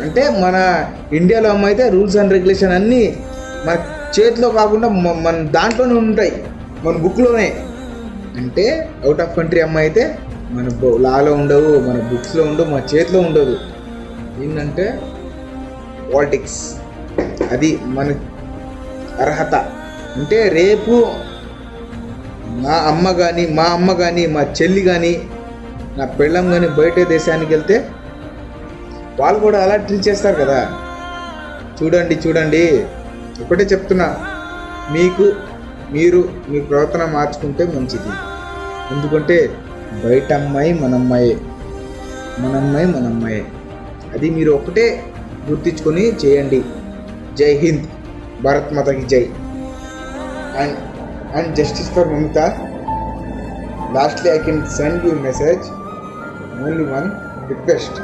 అంటే మన ఇండియాలో అమ్మ అయితే రూల్స్ అండ్ రెగ్యులేషన్ అన్నీ మన చేతిలో కాకుండా మన దాంట్లోనే ఉంటాయి, మన బుక్లోనే. అంటే అవుట్ ఆఫ్ కంట్రీ అమ్మ అయితే మన లాలో ఉండవు, మన బుక్స్లో ఉండవు, మన చేతిలో ఉండదు. ఏంటంటే పాలిటిక్స్, అది మన అర్హత. అంటే రేపు మా అమ్మ కానీ మా చెల్లి కానీ నా పెళ్ళం కానీ బయట దేశానికి వెళ్తే వాళ్ళు కూడా అలా ట్రీట్ చేస్తారు కదా. చూడండి ఒకటే చెప్తున్నా, మీరు మీ ప్రవర్తన మార్చుకుంటే మంచిది. ఎందుకంటే బయట అమ్మాయి మన అమ్మాయే. అది మీరు ఒకటే గుర్తించుకొని చేయండి. జై హింద్, భారత్ మాతాకి జై. And justice for Mamata. Lastly, I can send you a message. Only one request.